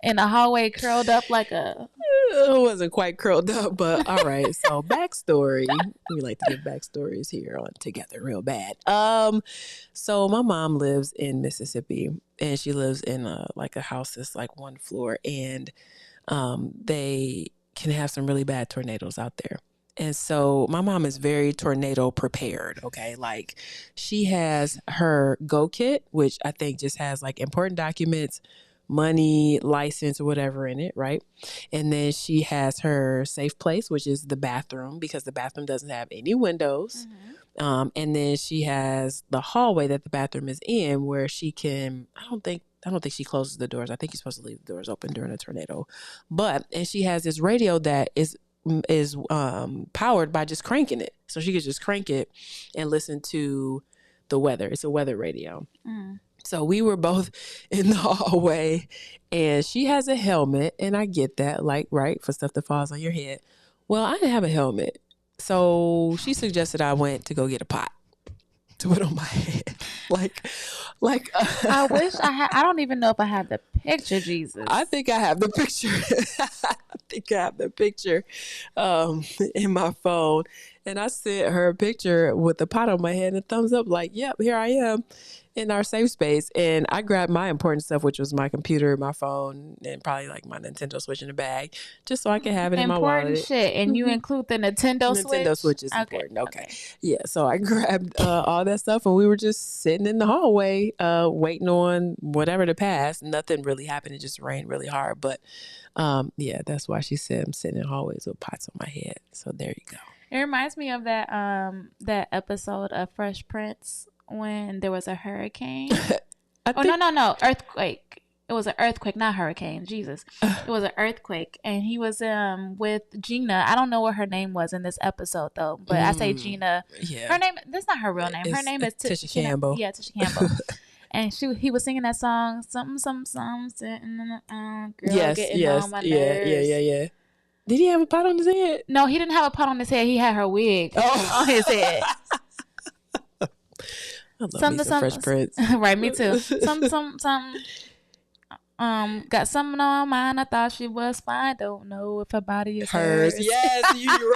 In the hallway, curled up like a... It wasn't quite curled up, but all right. So backstory. We like to give backstories here on Together real bad. So my mom lives in Mississippi, and she lives in a house that's like one floor, and they can have some really bad tornadoes out there. And so my mom is very tornado prepared. Okay. Like, she has her Go Kit, which I think just has like important documents, money, license, or whatever in it, right? And then she has her safe place, which is the bathroom, because the bathroom doesn't have any windows. And then she has the hallway that the bathroom is in, where she can, I don't think she closes the doors. I think you're supposed to leave the doors open during a tornado. And she has this radio that is powered by just cranking it. So she could just crank it and listen to the weather. It's a weather radio. So we were both in the hallway, and she has a helmet, and I get that, like, right, for stuff that falls on your head. Well, I didn't have a helmet. So she suggested I went to go get a pot to put on my head. I wish I had. I don't even know if I have the picture, Jesus. I think I have the picture. In my phone. And I sent her a picture with the pot on my head and a thumbs up, like, yep, here I am in our safe space. And I grabbed my important stuff, which was my computer, my phone, and probably like my Nintendo Switch in the bag, just so I can have it in my wallet. Important shit. And you include the Nintendo Switch? Nintendo Switch is important. Okay. Yeah. So I grabbed all that stuff, and we were just sitting in the hallway waiting on whatever to pass. Nothing really happened. It just rained really hard. But yeah, that's why she said I'm sitting in hallways with pots on my head. So there you go. It reminds me of that episode of Fresh Prince when there was a hurricane. No, earthquake. It was an earthquake, not hurricane. Jesus, it was an earthquake, and he was with Gina. I don't know what her name was in this episode though, but I say Gina. Yeah. Her name. That's not her real name. Her name is Tisha Campbell. Yeah, Tisha Campbell. And he was singing that song, something, sitting in the girl, getting on my nerves. Yeah. Did he have a pot on his head? No, he didn't have a pot on his head. He had her wig on his head. I love me some Fresh Prince. Right, me too. Some. Got something on my mind. I thought she was fine. Don't know if her body is hers. Yes, you're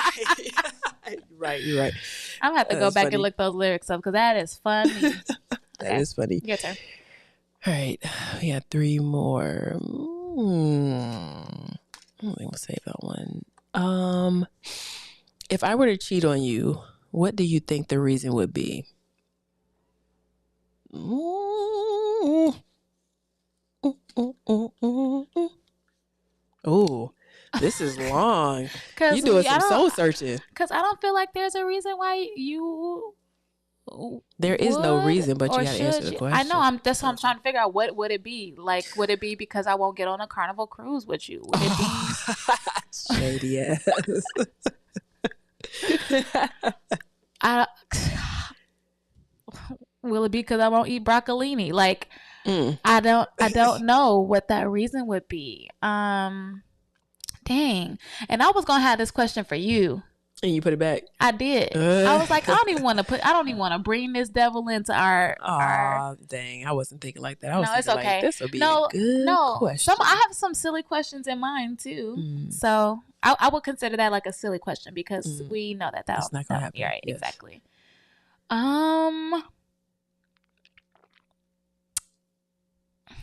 right. You're right. I'm gonna have to go back and look those lyrics up, because that is funny. That is funny. Your turn. All right, we got 3 more. I think we'll save that one. If I were to cheat on you, what do you think the reason would be? Oh, this is long. You doing some soul searching. Because I don't feel like there's a reason why you... There is no reason, but you gotta answer the question. I know. That's what I'm trying to figure out. What would it be? Like, would it be because I won't get on a Carnival cruise with you? Would it be shady ass? Will it be because I won't eat broccolini? Like, I don't know what that reason would be. Dang. And I was gonna have this question for you. And you put it back. I did. I was like, I don't even want to bring this devil into our. Oh, dang! I wasn't thinking like that. I was it's okay. Like, this will be a good question. I have some silly questions in mind too. So I would consider that like a silly question, because we know that's not gonna happen. Right? Yes. Exactly.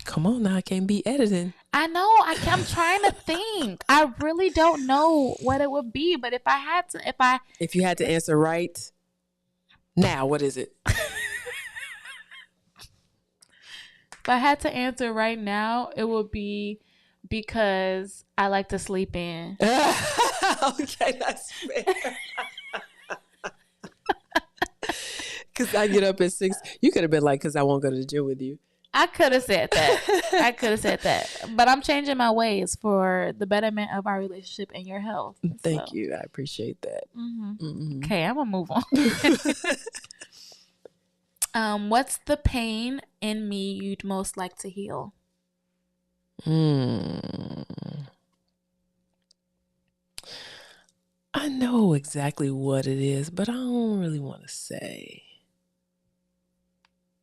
Come on now, I can't be editing. I know. I'm trying to think. I really don't know what it would be, but if you had to answer right now, what is it? If I had to answer right now, it would be because I like to sleep in. Okay, that's fair. Because I get up at 6. You could have been like, because I won't go to the gym with you. I could have said that. But I'm changing my ways for the betterment of our relationship and your health. Thank you. I appreciate that. Okay, I'm gonna move on. What's the pain in me you'd most like to heal? I know exactly what it is, but I don't really want to say.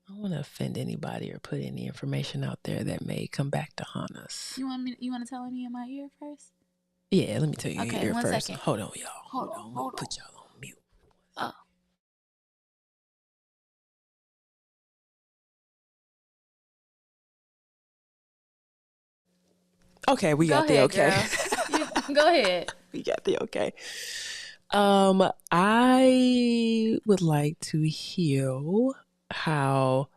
I don't want to offend anybody or put any information out there that may come back to haunt us. You want to tell me in my ear first? Yeah, let me tell you in your ear first. Second. Hold on, y'all. Hold on. Put y'all on mute. Oh. Okay, we got the okay. Go ahead. We got the okay. I would like to hear how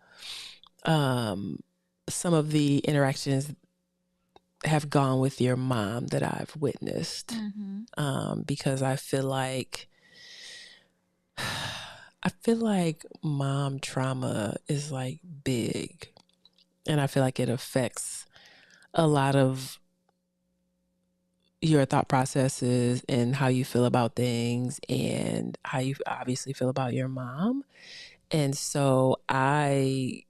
some of the interactions have gone with your mom that I've witnessed. Because I feel like mom trauma is like big, and I feel like it affects a lot of your thought processes and how you feel about things and how you obviously feel about your mom. And so I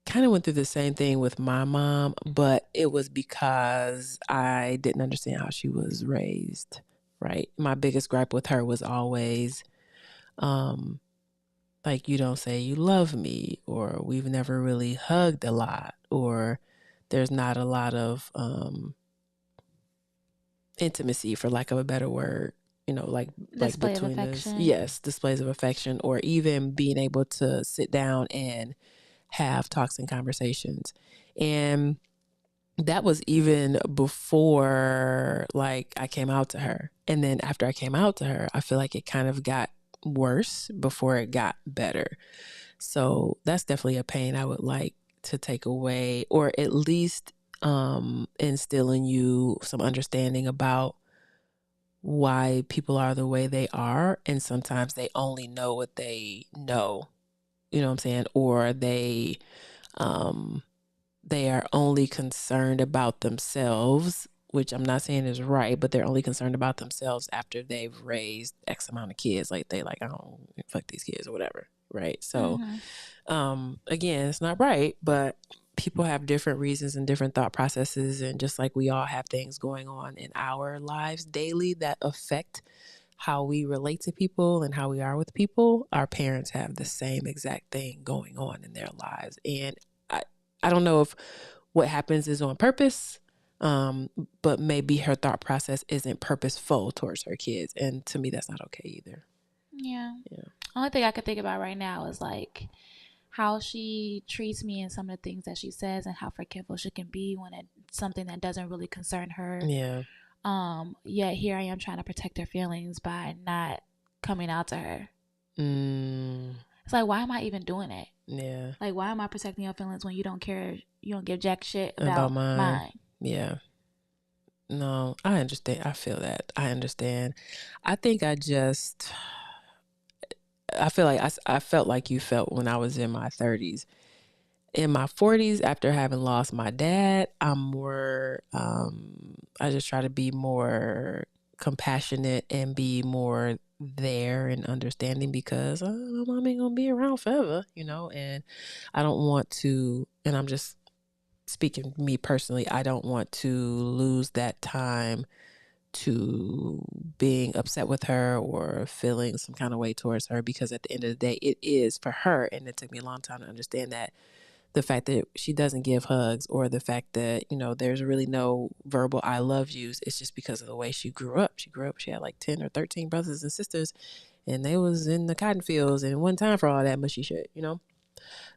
kind of went through the same thing with my mom, but it was because I didn't understand how she was raised, right? My biggest gripe with her was always, like, you don't say you love me, or we've never really hugged a lot, or there's not a lot of intimacy, for lack of a better word, like between us. Yes, displays of affection, or even being able to sit down and have talks and conversations. And that was even before like I came out to her. And then after I came out to her, I feel like it kind of got worse before it got better. So that's definitely a pain I would like to take away, or at least instill in you some understanding about why people are the way they are. And sometimes they only know what they know, you know what I'm saying? Or they are only concerned about themselves, which I'm not saying is right, but they're only concerned about themselves after they've raised X amount of kids. Like they like, I don't fuck these kids or whatever. Right. So, again, it's not right, but people have different reasons and different thought processes. And just like we all have things going on in our lives daily that affect how we relate to people and how we are with people, our parents have the same exact thing going on in their lives. And I don't know if what happens is on purpose, but maybe her thought process isn't purposeful towards her kids. And to me, that's not okay either. Yeah. Only thing I could think about right now is like how she treats me and some of the things that she says and how forgiveful she can be when it's something that doesn't really concern her. Yeah. Yet here I am trying to protect her feelings by not coming out to her. It's like, why am I even doing it? Yeah. Like, why am I protecting your feelings when you don't care? You don't give jack shit about mine. Yeah. No, I understand. I feel that. I understand. I think I feel like I felt like you felt when I was in my 30s. In my 40s, after having lost my dad, I'm more, I just try to be more compassionate and be more there and understanding, because my mom ain't gonna be around forever, and I don't want to, and I'm just speaking me personally, I don't want to lose that time to being upset with her or feeling some kind of way towards her, because at the end of the day, it is for her. And it took me a long time to understand that the fact that she doesn't give hugs, or the fact that, there's really no verbal I love yous, it's just because of the way she grew up. She had like 10 or 13 brothers and sisters, and they was in the cotton fields, and one time for all that mushy shit,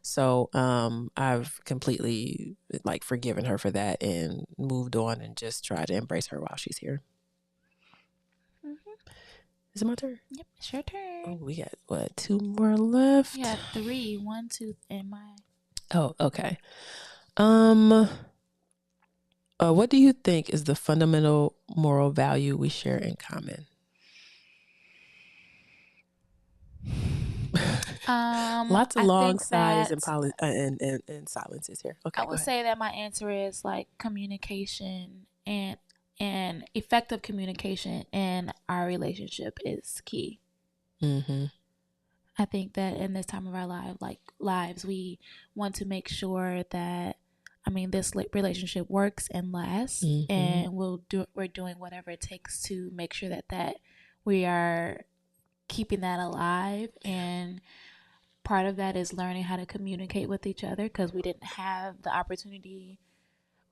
So I've completely like forgiven her for that and moved on and just try to embrace her while she's here. Is it my turn? Yep, it's your turn. Oh, we got what, 2 more left? Yeah, 3, 1, 2, and mine. Oh, okay. What do you think is the fundamental moral value we share in common? Lots of I long think sighs that and silences here. I Okay, go would ahead. say that my answer is like communication and effective communication in our relationship is key. Mm-hmm. I think that in this time of our lives, we want to make sure that, I mean, this relationship works and lasts, and we're doing whatever it takes to make sure that we are keeping that alive. And part of that is learning how to communicate with each other, because we didn't have the opportunity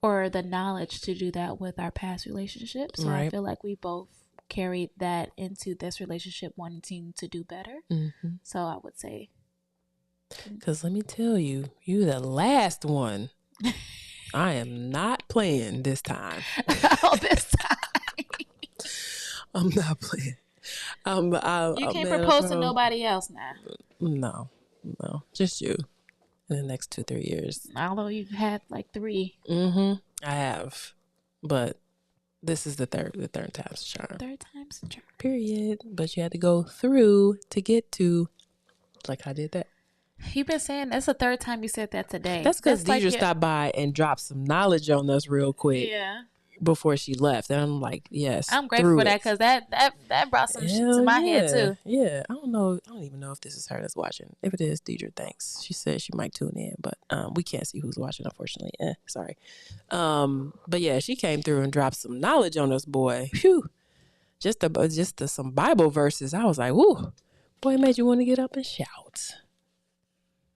or the knowledge to do that with our past relationships. So I feel like we both carried that into this relationship, wanting to do better. So I would say, because let me tell you, you the last one. I am not playing this time. this time. I'm not playing. You can't propose to nobody else now. No, just you in the next 2-3 years. Although you've had like 3. I have, but this is the third time's charm. Third time's a charm. Period. But you had to go through to get to, like I did that. You've been saying that's the third time you said that today. That's because Deidre stopped by and dropped some knowledge on us real quick. Yeah. Before she left, and I'm like, yes, I'm grateful for that, because that brought some shit to my head too. Yeah, I don't even know if this is her that's watching. If it is, Deidre, thanks. She said she might tune in, but we can't see who's watching, unfortunately. Sorry. But yeah, she came through and dropped some knowledge on us, boy. Phew. Just some Bible verses. I was like, whoo, boy, it made you want to get up and shout.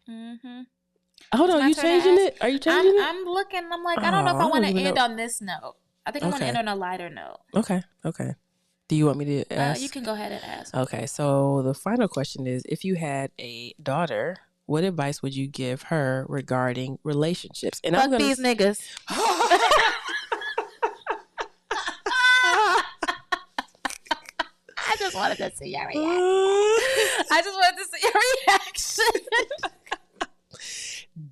Hold on, you changing it? Are you changing it? I'm looking. I'm like, I don't know if I want to end on this note. I think I want to end on a lighter note. Okay. Do you want me to ask? You can go ahead and ask. Okay, so the final question is, if you had a daughter, what advice would you give her regarding relationships? And Fuck these niggas. I just wanted to see your reaction.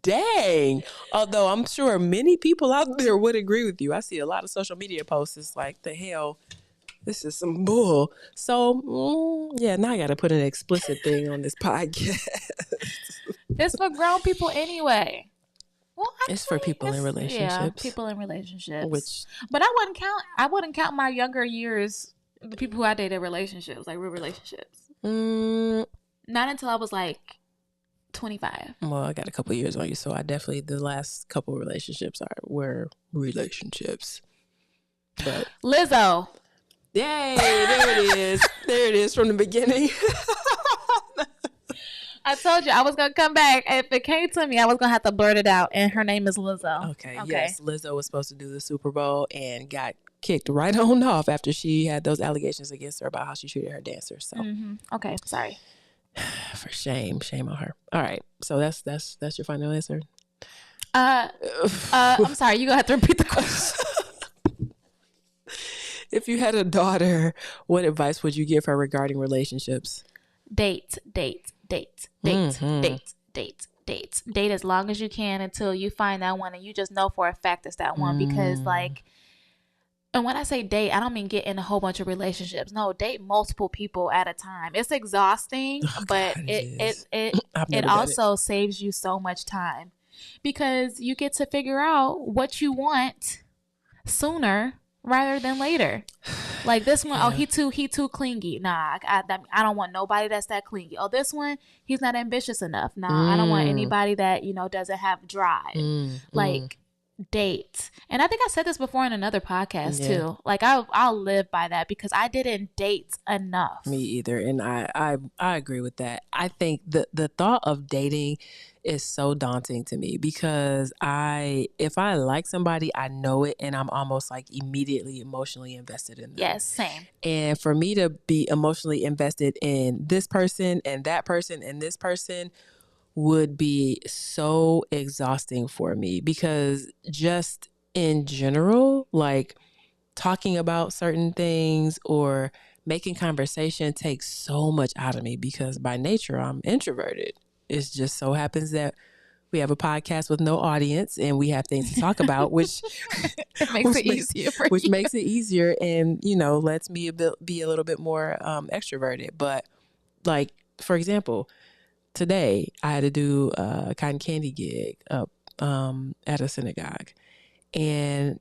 Dang. Although I'm sure many people out there would agree with you. I see a lot of social media posts. It's like, the hell, this is some bull. So, yeah, now I got to put an explicit thing on this podcast. It's for grown people anyway. Well, actually, it's for people in relationships. Yeah, people in relationships. But I wouldn't count my younger years, the people who I dated relationships, like real relationships. Not until I was like 25. Well, I got a couple years on you, so I definitely, the last couple relationships were relationships. But Lizzo. Yay, there it is. There it is from the beginning. I told you I was going to come back. If it came to me, I was going to have to blurt it out. And her name is Lizzo. Okay. Yes, Lizzo was supposed to do the Super Bowl and got kicked right on off after she had those allegations against her about how she treated her dancers. So okay, sorry. For shame on her. All right, so that's your final answer. I'm sorry, you gonna have to repeat the question. If you had a daughter, what advice would you give her regarding relationships? Date as long as you can until you find that one, and you just know for a fact it's that one. Because like, and when I say date, I don't mean get in a whole bunch of relationships. No, date multiple people at a time. It's exhausting, but it also saves you so much time, because you get to figure out what you want sooner rather than later. Like this one, oh, he too clingy. Nah, I don't want nobody that's that clingy. Oh, this one, he's not ambitious enough. Nah, I don't want anybody that, doesn't have drive. Like, date. And I think I said this before in another podcast too. Like I'll live by that, because I didn't date enough. Me either. And I agree with that. I think the thought of dating is so daunting to me, because if I like somebody, I know it, and I'm almost like immediately emotionally invested in them. Yes, same. And for me to be emotionally invested in this person and that person and this person would be so exhausting for me, because just in general, like talking about certain things or making conversation takes so much out of me, because by nature I'm introverted. It just so happens that we have a podcast with no audience and we have things to talk about, which makes it easier for which you. makes it easier and, lets me be a little bit more extroverted. But like, for example, today I had to do a cotton candy gig up at a synagogue, and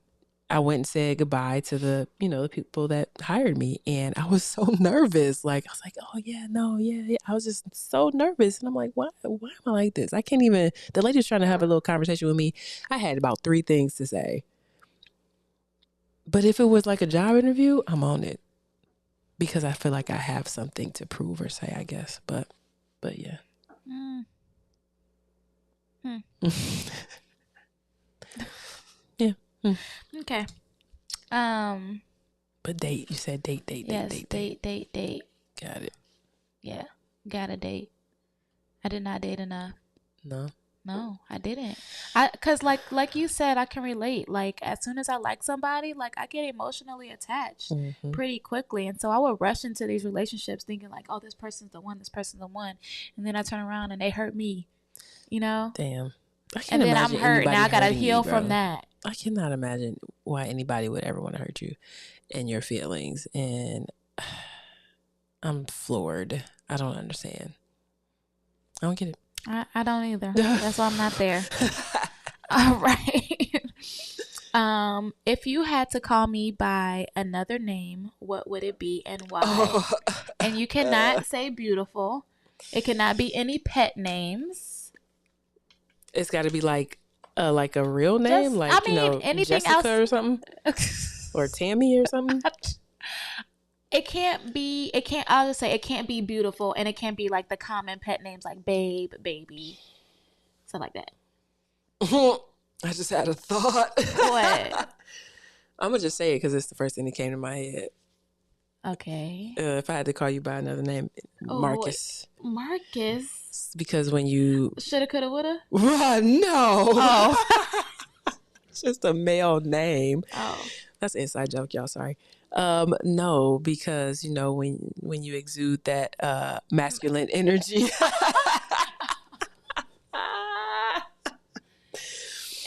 I went and said goodbye to the people that hired me, and I was so nervous. Like I was like, oh yeah, no, yeah. I was just so nervous, and I'm like, why am I like this? I can't even. The lady was trying to have a little conversation with me. I had about 3 things to say, but if it was like a job interview, I'm on it because I feel like I have something to prove or say, I guess. But yeah. Yeah. Okay. But date. You said date. Yes, date. Got it. Yeah, got a date. I did not date enough. No, I didn't. Cause like you said, I can relate. Like as soon as I like somebody, like I get emotionally attached pretty quickly, and so I would rush into these relationships thinking like, oh, this person's the one, and then I turn around and they hurt me, Damn. And then I'm hurt. Now I gotta heal from that. I cannot imagine why anybody would ever want to hurt you and your feelings, and I'm floored. I don't understand. I don't get it. I don't either. That's why I'm not there. All right. If you had to call me by another name, what would it be and why? And you cannot say beautiful. It cannot be any pet names. It's got to be like a real name, anything Jessica else or something, or Tammy or something. I'll just say it can't be beautiful, and it can't be like the common pet names like babe, baby, stuff like that. I just had a thought. What? I'm gonna just say it because it's the first thing that came to my head. Okay. If I had to call you by another name, Marcus. Marcus. Because when you shoulda, coulda, woulda. No. Oh. It's just a male name. Oh. That's an inside joke, y'all. Sorry. No, because when you exude that masculine energy.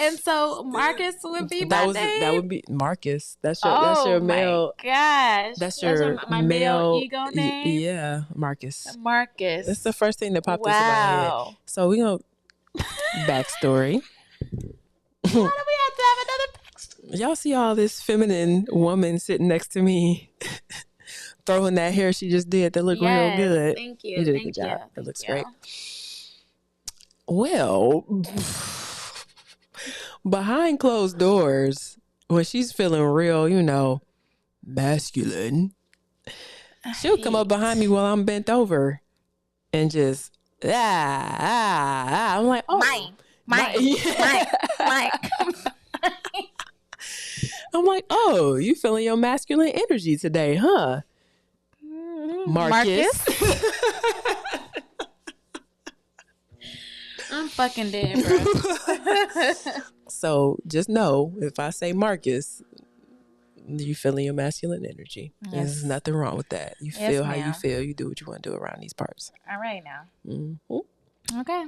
And so Marcus would be my name? That would be Marcus. That's your male. Oh my gosh. That's your my male ego name? Yeah, Marcus. Marcus. That's the first thing that popped into my head. So we gonna backstory. Why do we have to have another backstory? Y'all see all this feminine woman sitting next to me throwing that hair she just did that looked real good. Thank you. You did a good job. It looks great. Well, behind closed doors, when she's feeling real, masculine, she'll come up behind me while I'm bent over and just I'm like, oh, Mike. I'm like, oh, you feeling your masculine energy today, huh? Marcus. I'm fucking dead, bro. So just know, if I say Marcus, you feeling your masculine energy. Yes. There's nothing wrong with that. You feel how you feel. You do what you want to do around these parts. All right now. Okay.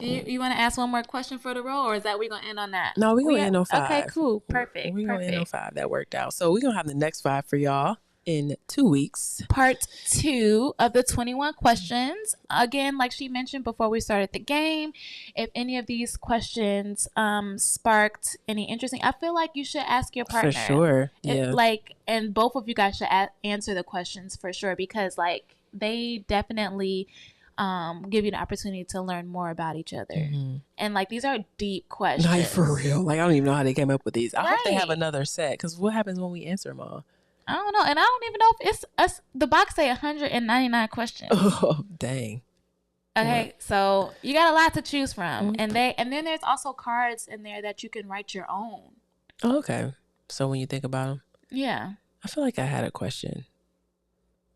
You want to ask one more question for the roll, or is that we gonna end on that? No, we're gonna end on 5. Okay, cool, perfect. We're gonna end on 5. That worked out. So we're gonna have the next 5 for y'all in 2 weeks. Part 2 of the 21 questions. Again, like she mentioned before we started the game, if any of these questions sparked any interesting, I feel like you should ask your partner. For sure. Yeah. And both of you guys should answer the questions for sure, because they definitely give you the opportunity to learn more about each other. Mm-hmm. And these are deep questions. Not for real. I don't even know how they came up with these. I hope they have another set, because what happens when we answer them all? I don't know. And I don't even know if it's us. The box say 199 questions. Oh, dang. Okay, what? So you got a lot to choose from. Mm-hmm. And then there's also cards in there that you can write your own. Oh, okay. So when you think about them? Yeah. I feel like I had a question.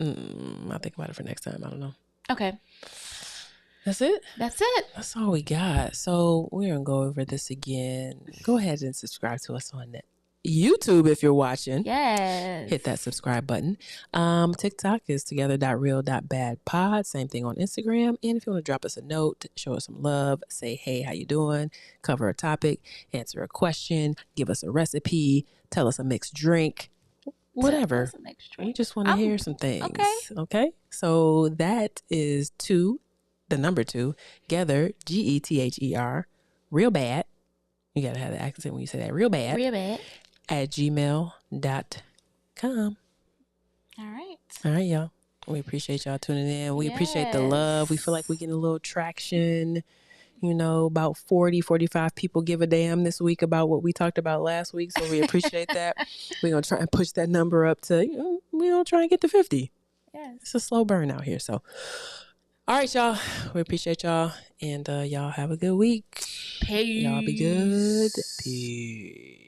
I'll think about it for next time. I don't know. Okay. That's it? That's it. That's all we got. So we're going to go over this again. Go ahead and subscribe to us on YouTube if you're watching. Yes. Hit that subscribe button. TikTok is together.real.badpod. Same thing on Instagram. And if you want to drop us a note, show us some love, say, hey, how you doing? Cover a topic, answer a question, give us a recipe, tell us a mixed drink. Whatever. We just want to hear some things. Okay. So that is 2 the number 2, Gether, Gether, real bad. You got to have the accent when you say that. Real bad. Real bad. At gmail.com. All right. All right, y'all. We appreciate y'all tuning in. We appreciate the love. We feel like we're getting a little traction. You know, about 40, 45 people give a damn this week about what we talked about last week. So we appreciate that. We're going to try and push that number up to, we're going to try and get to 50. Yes. It's a slow burn out here. So, all right, y'all. We appreciate y'all. And y'all have a good week. Peace. Y'all be good. Peace.